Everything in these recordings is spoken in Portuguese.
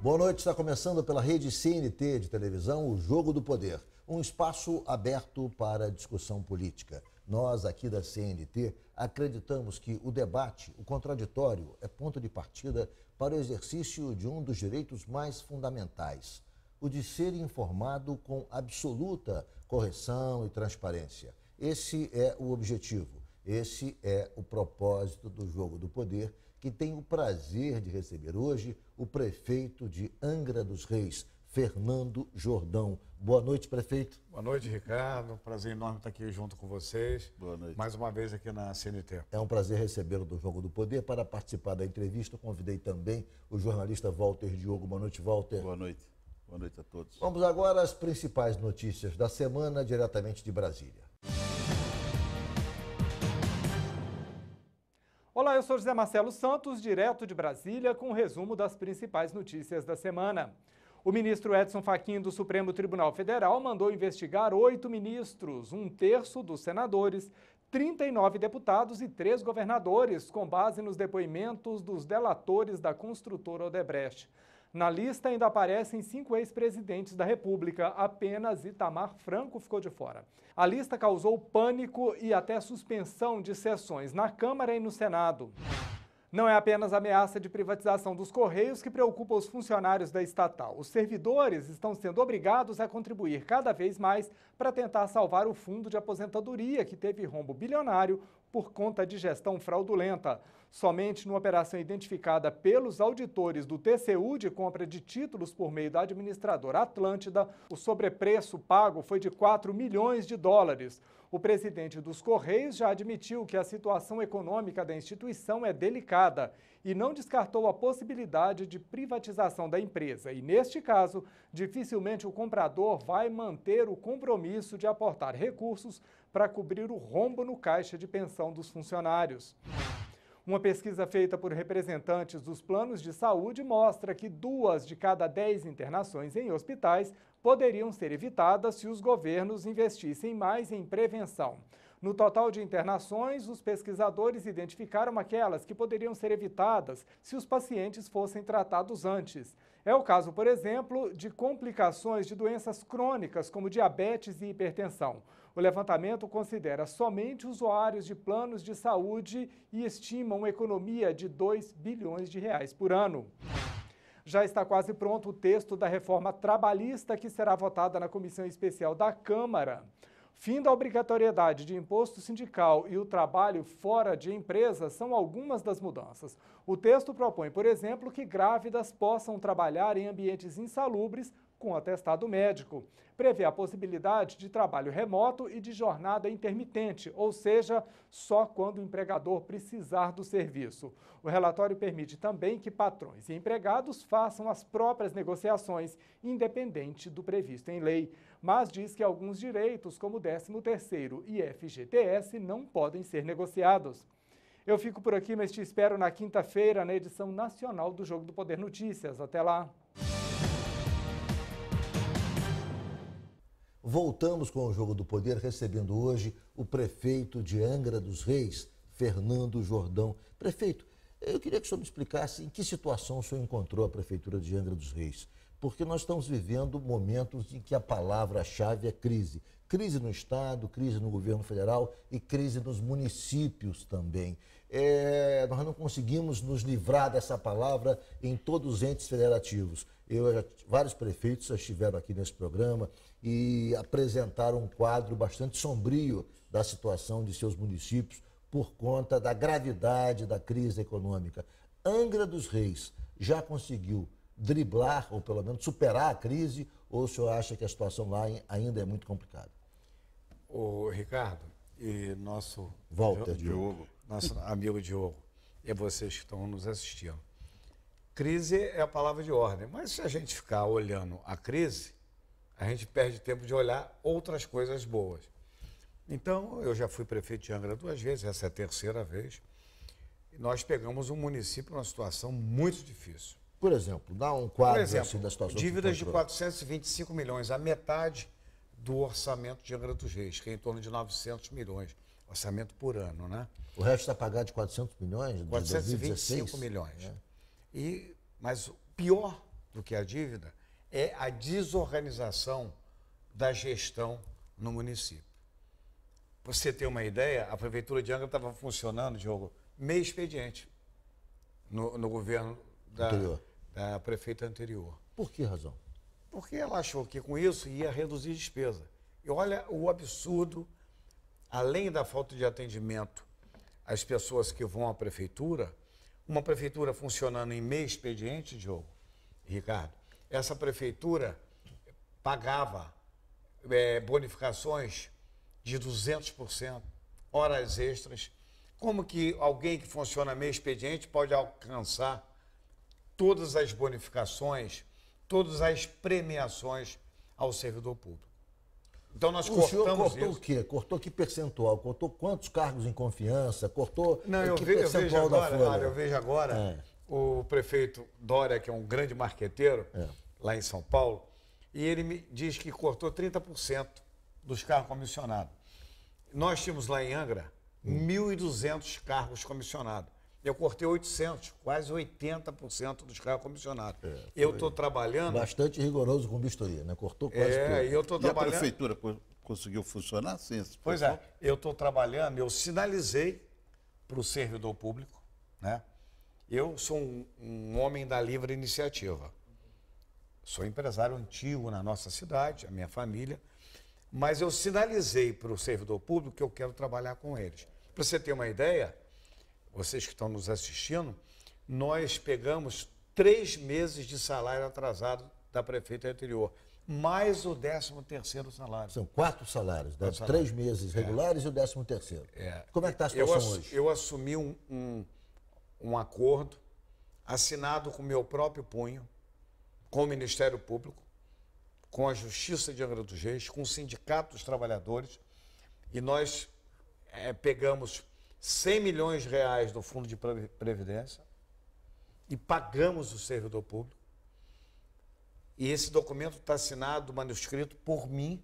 Boa noite, está começando pela rede CNT de televisão, o Jogo do Poder, um espaço aberto para discussão política. Nós, aqui da CNT, acreditamos que o debate, o contraditório, é ponto de partida para o exercício de um dos direitos mais fundamentais, o de ser informado com absoluta correção e transparência. Esse é o objetivo, esse é o propósito do Jogo do Poder, que tem o prazer de receber hoje o prefeito de Angra dos Reis, Fernando Jordão. Boa noite, prefeito. Boa noite, Ricardo. Prazer enorme estar aqui junto com vocês. Boa noite. Mais uma vez aqui na CNT. É um prazer recebê-lo do Jogo do Poder. Para participar da entrevista, eu convidei também o jornalista Walter Diogo. Boa noite, Walter. Boa noite. Boa noite a todos. Vamos agora às principais notícias da semana, diretamente de Brasília. Olá, eu sou José Marcelo Santos, direto de Brasília, com o resumo das principais notícias da semana. O ministro Edson Fachin do Supremo Tribunal Federal mandou investigar 8 ministros, um terço dos senadores, 39 deputados e 3 governadores, com base nos depoimentos dos delatores da construtora Odebrecht. Na lista ainda aparecem 5 ex-presidentes da República, apenas Itamar Franco ficou de fora. A lista causou pânico e até suspensão de sessões na Câmara e no Senado. Não é apenas a ameaça de privatização dos Correios que preocupa os funcionários da estatal. Os servidores estão sendo obrigados a contribuir cada vez mais para tentar salvar o fundo de aposentadoria, que teve rombo bilionário por conta de gestão fraudulenta. Somente numa operação identificada pelos auditores do TCU de compra de títulos por meio da administradora Atlântida, o sobrepreço pago foi de 4 milhões de dólares. O presidente dos Correios já admitiu que a situação econômica da instituição é delicada e não descartou a possibilidade de privatização da empresa. E, neste caso, dificilmente o comprador vai manter o compromisso de aportar recursos para cobrir o rombo no caixa de pensão dos funcionários. Uma pesquisa feita por representantes dos planos de saúde mostra que 2 de cada 10 internações em hospitais poderiam ser evitadas se os governos investissem mais em prevenção. No total de internações, os pesquisadores identificaram aquelas que poderiam ser evitadas se os pacientes fossem tratados antes. É o caso, por exemplo, de complicações de doenças crônicas como diabetes e hipertensão. O levantamento considera somente usuários de planos de saúde e estima uma economia de 2 bilhões de reais por ano. Já está quase pronto o texto da reforma trabalhista que será votada na Comissão Especial da Câmara. Fim da obrigatoriedade de imposto sindical e o trabalho fora de empresa são algumas das mudanças. O texto propõe, por exemplo, que grávidas possam trabalhar em ambientes insalubres com atestado médico. Prevê a possibilidade de trabalho remoto e de jornada intermitente, ou seja, só quando o empregador precisar do serviço. O relatório permite também que patrões e empregados façam as próprias negociações, independente do previsto em lei, mas diz que alguns direitos, como o 13º e FGTS, não podem ser negociados. Eu fico por aqui, mas te espero na quinta-feira, na edição nacional do Jogo do Poder Notícias. Até lá! Voltamos com o Jogo do Poder, recebendo hoje o prefeito de Angra dos Reis, Fernando Jordão. Prefeito, eu queria que o senhor me explicasse em que situação o senhor encontrou a prefeitura de Angra dos Reis, porque nós estamos vivendo momentos em que a palavra-chave é crise. Crise no Estado, crise no governo federal e crise nos municípios também. Nós não conseguimos nos livrar dessa palavra em todos os entes federativos. Vários prefeitos já estiveram aqui nesse programa e apresentaram um quadro bastante sombrio da situação de seus municípios por conta da gravidade da crise econômica. Angra dos Reis já conseguiu driblar, ou pelo menos superar a crise, ou o senhor acha que a situação lá ainda é muito complicada? O Ricardo e nosso Walter Diogo, nosso amigo Diogo, e vocês que estão nos assistindo. Crise é a palavra de ordem, mas se a gente ficar olhando a crise, a gente perde tempo de olhar outras coisas boas. Então, eu já fui prefeito de Angra 2 vezes, essa é a 3ª vez, e nós pegamos um município numa situação muito difícil. Por exemplo, dá um quadro assim da situação. Dívidas de 425 milhões, a metade do orçamento de Angra dos Reis, que é em torno de 900 milhões, orçamento por ano, né? O resto está pagado de 400 milhões? De 425 2016, milhões. né? Mas o pior do que a dívida é a desorganização da gestão no município. Para você ter uma ideia, a Prefeitura de Angra estava funcionando, Diogo, meio expediente no governo da prefeita anterior. Por que razão? Porque ela achou que com isso ia reduzir despesa. E olha o absurdo, além da falta de atendimento às pessoas que vão à prefeitura, uma prefeitura funcionando em meio expediente, Diogo, Ricardo, essa prefeitura pagava bonificações de 200%, horas extras. Como que alguém que funciona meio expediente pode alcançar todas as bonificações, todas as premiações ao servidor público? Então nós cortamos isso. O senhor cortou o quê? Cortou que percentual? Cortou quantos cargos em confiança? Cortou que percentual da folha? Olha, eu vejo agora o prefeito Dória, que é um grande marqueteiro, lá em São Paulo, e ele me diz que cortou 30% dos cargos comissionados. Nós tínhamos lá em Angra 1.200 cargos comissionados. Eu cortei 800, quase 80% dos cargos comissionados. Eu estou trabalhando... Bastante rigoroso com vistoria, né? Cortou quase tudo. E eu estou trabalhando... E a prefeitura conseguiu funcionar sem esse Pois é, eu estou trabalhando, eu sinalizei para o servidor público, né? Eu sou um homem da livre iniciativa. Sou empresário antigo na nossa cidade, a minha família, mas eu sinalizei para o servidor público que eu quero trabalhar com eles. Para você ter uma ideia, vocês que estão nos assistindo, nós pegamos 3 meses de salário atrasado da prefeita anterior, mais o 13º salário. São 4 salários, 3 meses regulares e o 13º. Como é que está a situação hoje? Eu assumi um acordo assinado com meu próprio punho, com o Ministério Público, com a Justiça de Angra dos Reis, com o Sindicato dos Trabalhadores, e nós pegamos 100 milhões de reais do Fundo de Previdência e pagamos o servidor público. E esse documento está assinado, manuscrito por mim,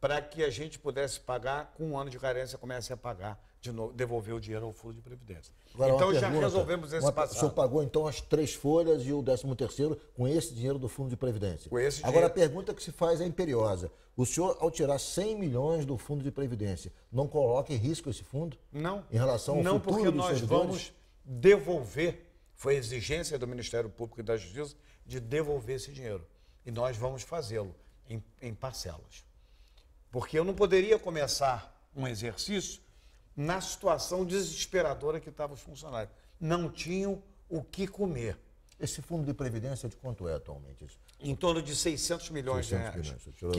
para que a gente pudesse pagar, com 1 ano de carência, comece a pagar, de novo, devolver o dinheiro ao Fundo de Previdência. Agora, então já resolvemos esse passado. O senhor pagou então as 3 folhas e o 13º com esse dinheiro do Fundo de Previdência. Com esse Agora dinheiro... a pergunta que se faz é imperiosa. O senhor, ao tirar 100 milhões do Fundo de Previdência, não coloca em risco esse fundo? Não. Em relação ao futuro dos servidores? Não, porque nós vamos devolver, foi exigência do Ministério Público e da Justiça, de devolver esse dinheiro. E nós vamos fazê-lo em parcelas. Porque eu não poderia começar um exercício na situação desesperadora que estavam os funcionários. Não tinham o que comer. Esse fundo de previdência de quanto é atualmente? Em torno de 600 milhões de reais.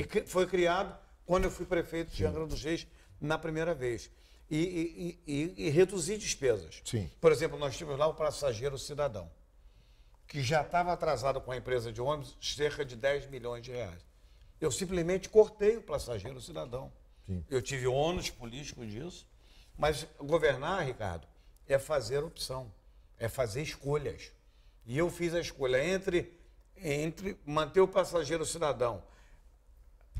Que foi criado quando eu fui prefeito de Angra dos Reis na primeira vez. E reduzir despesas. Sim. Por exemplo, nós tivemos lá o passageiro cidadão, que já estava atrasado com a empresa de ônibus cerca de 10 milhões de reais. Eu simplesmente cortei o passageiro cidadão. Sim. Eu tive ônus político disso. Mas governar, Ricardo, é fazer opção, é fazer escolhas. E eu fiz a escolha entre manter o passageiro cidadão,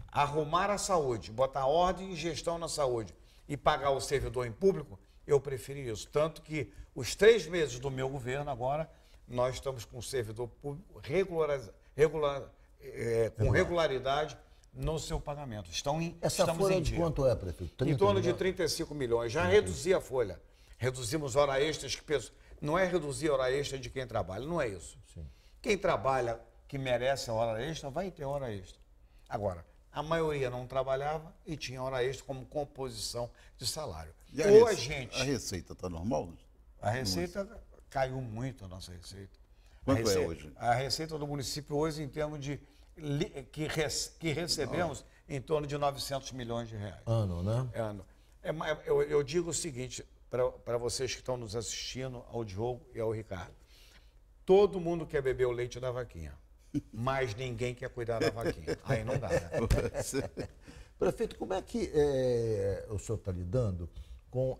arrumar a saúde, botar ordem e gestão na saúde e pagar o servidor em público, eu preferi isso. Tanto que os 3 meses do meu governo agora, nós estamos com o servidor público com regularidade no seu pagamento. Essa folha de quanto é, prefeito? Em torno de 35 milhões. Já reduzi a folha. Reduzimos hora extras. Não é reduzir hora extra de quem trabalha, não é isso. Sim. Quem trabalha, que merece a hora extra, vai ter hora extra. Agora, a maioria não trabalhava e tinha hora extra como composição de salário. E a receita está normal? A receita caiu muito, a nossa receita. Quanto é hoje? A receita do município hoje, em termos de que recebemos em torno de 900 milhões de reais. Ano, né? Ano. Eu digo o seguinte, para vocês que estão nos assistindo, ao Diogo e ao Ricardo. Todo mundo quer beber o leite da vaquinha, mas ninguém quer cuidar da vaquinha. Aí não dá, né? Prefeito, como é que o senhor está lidando com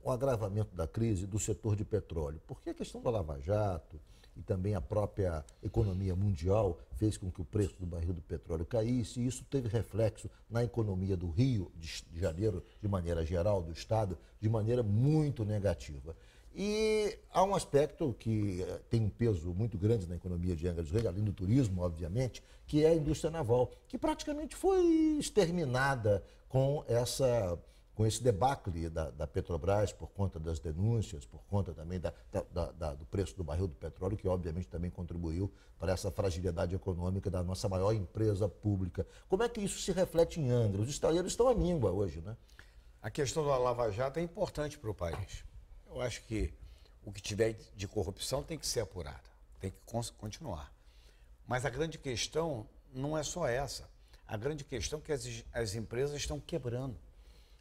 o agravamento da crise do setor de petróleo? Porque a questão da Lava Jato e também a própria economia mundial fez com que o preço do barril do petróleo caísse, e isso teve reflexo na economia do Rio de Janeiro, de maneira geral, do Estado, de maneira muito negativa. E há um aspecto que tem um peso muito grande na economia de Angra dos Reis, além do turismo, obviamente, que é a indústria naval, que praticamente foi exterminada com esse debacle da Petrobras por conta das denúncias, por conta também do preço do barril do petróleo, que obviamente também contribuiu para essa fragilidade econômica da nossa maior empresa pública. Como é que isso se reflete em Angra? Os estaleiros estão à míngua hoje, né? A questão da Lava Jato é importante para o país. Eu acho que o que tiver de corrupção tem que ser apurado, tem que continuar. Mas a grande questão não é só essa. A grande questão é que as empresas estão quebrando.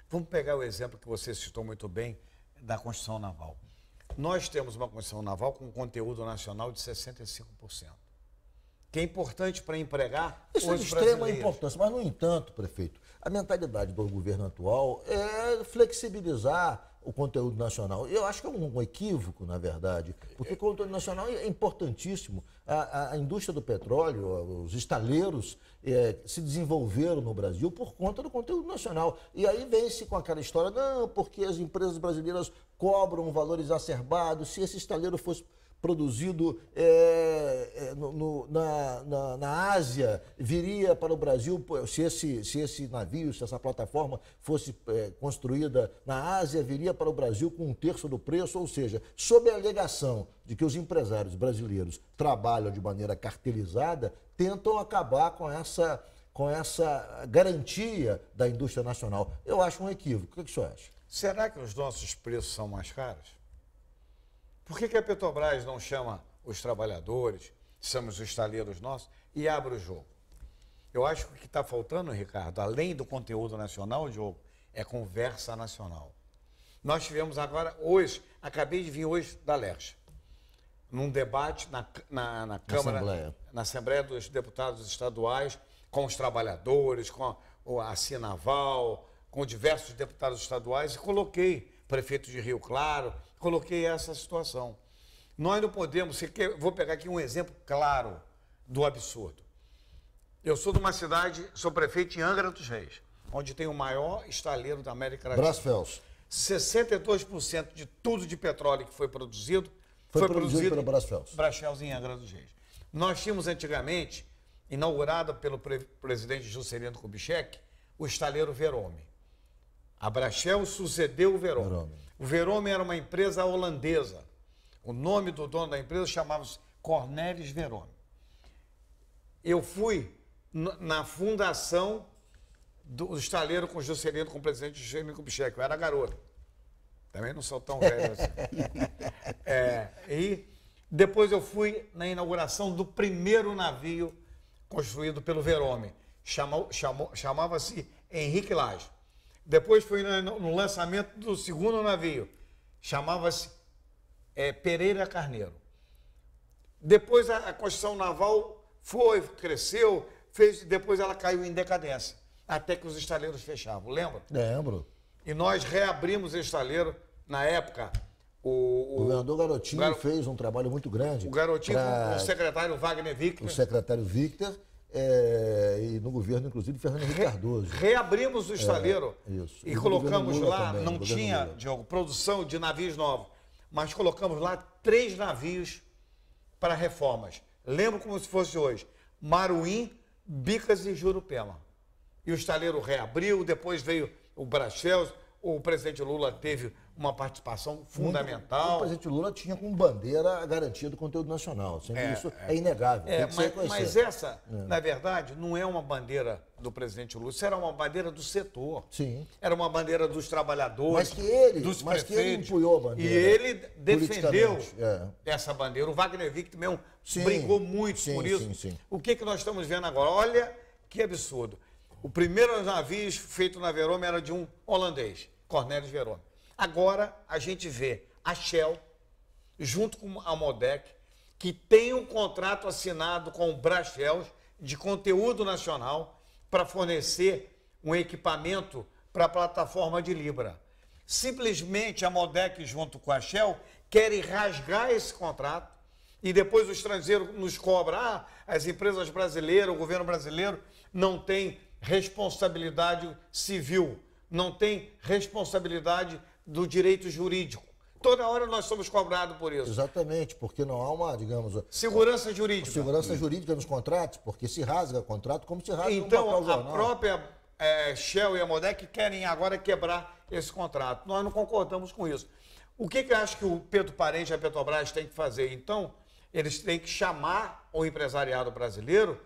Vamos pegar o exemplo que você citou muito bem da construção naval. Nós temos uma construção naval com conteúdo nacional de 65%, que é importante para empregar os brasileiros. Isso é de extrema importância, mas, no entanto, prefeito, a mentalidade do governo atual é flexibilizar o conteúdo nacional. Eu acho que é um equívoco, na verdade, porque o conteúdo nacional é importantíssimo. A indústria do petróleo, os estaleiros se desenvolveram no Brasil por conta do conteúdo nacional. E aí vem-se com aquela história, não, porque as empresas brasileiras cobram um valor exacerbado, se esse estaleiro fosse produzido na Ásia, viria para o Brasil, se esse navio, se essa plataforma fosse construída na Ásia, viria para o Brasil com 1/3 do preço, ou seja, sob a alegação de que os empresários brasileiros trabalham de maneira cartelizada, tentam acabar com essa garantia da indústria nacional. Eu acho um equívoco. O que o senhor acha? Será que os nossos preços são mais caros? Por que a Petrobras não chama os trabalhadores, chama os estaleiros nossos e abre o jogo? Eu acho que o que está faltando, Ricardo, além do conteúdo nacional, Diogo, é conversa nacional. Nós tivemos agora, hoje, acabei de vir hoje da Lerche, num debate na Câmara, na Assembleia dos Deputados Estaduais, com os trabalhadores, com a Sinaval, com diversos deputados estaduais, e coloquei prefeito de Rio Claro, coloquei essa situação. Nós não podemos, vou pegar aqui um exemplo claro do absurdo. Eu sou de uma cidade, sou prefeito em Angra dos Reis, onde tem o maior estaleiro da América Latina. Brasfels. 62% de tudo de petróleo que foi produzido foi produzido pela Brasfels. Brasfels em Angra dos Reis. Nós tínhamos antigamente, inaugurado pelo presidente Juscelino Kubitschek, o estaleiro Verome. A Brasfels sucedeu o Verome. O Verome era uma empresa holandesa. O nome do dono da empresa chamava-se Cornelis Verome. Eu fui na fundação do estaleiro com Juscelino, com o presidente Juscelino Kubitschek. Eu era garoto. Também não sou tão velho assim. E depois eu fui na inauguração do primeiro navio construído pelo Verome. Chamava-se Henrique Lage. Depois fui no lançamento do segundo navio. Chamava-se Pereira Carneiro. Depois a construção naval cresceu, depois ela caiu em decadência, até que os estaleiros fechavam, lembra? Lembro. E nós reabrimos o estaleiro, na época, o governador Garotinho fez um trabalho muito grande. O Garotinho com o secretário Wagner Victor. O secretário Victor, e no governo, inclusive, Fernando Henrique Cardoso. Reabrimos o estaleiro e colocamos lá, também, não tinha, Diogo, produção de navios novos, mas colocamos lá 3 navios para reformas. Lembro como se fosse hoje, Maruim, Bicas e Jurupema. E o estaleiro reabriu, depois veio o Brasfels, o presidente Lula teve uma participação fundamental. O presidente Lula tinha como bandeira a garantia do conteúdo nacional. Isso é inegável. Mas essa, na verdade, não é uma bandeira do presidente Lula, isso era uma bandeira do setor. Sim. Era uma bandeira dos trabalhadores, dos prefeitos. Que ele empunhou a bandeira. E ele defendeu essa bandeira. O Wagner Victor mesmo brigou muito por isso. Sim. O que nós estamos vendo agora? Olha que absurdo. O primeiro navio feito na Verome era de um holandês, Cornelis Verome. Agora a gente vê a Shell, junto com a Modec, que tem um contrato assinado com o Brasfels de conteúdo nacional para fornecer um equipamento para a plataforma de Libra. Simplesmente a Modec, junto com a Shell, querem rasgar esse contrato e depois o estrangeiro nos cobra, as empresas brasileiras, o governo brasileiro não tem responsabilidade civil, não tem responsabilidade do direito jurídico, Toda hora nós somos cobrados por isso. Exatamente, porque não há uma, digamos... Segurança jurídica. Segurança jurídica nos contratos, porque se rasga contrato como se rasga então, um papel jornal. A própria Shell e a Modec querem agora quebrar esse contrato. Nós não concordamos com isso. O que eu acho que o Pedro Parente e a Petrobras têm que fazer? Então, eles têm que chamar o empresariado brasileiro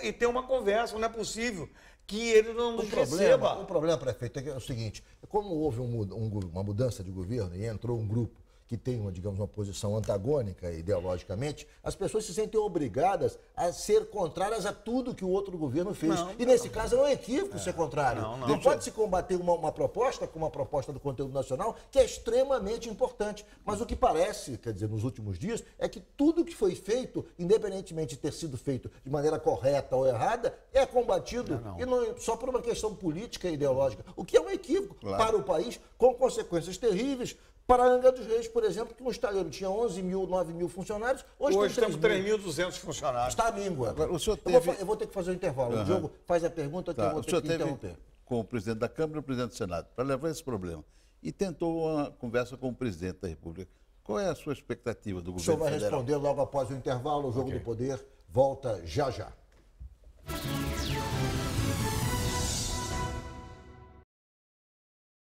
e ter uma conversa. Não é possível que ele não nos receba. O problema, prefeito, é o seguinte: como houve uma mudança de governo e entrou um grupo que tem, digamos, uma posição antagônica ideologicamente, as pessoas se sentem obrigadas a ser contrárias a tudo que o outro governo fez. E nesse caso é um equívoco ser contrário. Não pode se combater uma proposta como a proposta do conteúdo nacional, que é extremamente importante. Mas o que parece, quer dizer, nos últimos dias, é que tudo que foi feito, independentemente de ter sido feito de maneira correta ou errada, é combatido e não, só por uma questão política e ideológica. O que é um equívoco para o país, com consequências terríveis. Para a Angra dos Reis, por exemplo, que um estaleiro tinha 11 mil, 9 mil funcionários, hoje temos 3.200 funcionários. Está à míngua. Agora, o senhor teve... eu vou ter que fazer um intervalo. O Diogo faz a pergunta que eu vou ter que interromper. Com o presidente da Câmara e o presidente do Senado, para levar esse problema. E tentou uma conversa com o presidente da República. Qual é a sua expectativa do governo federal? O senhor vai responder logo após o intervalo. O Jogo do Poder volta já já.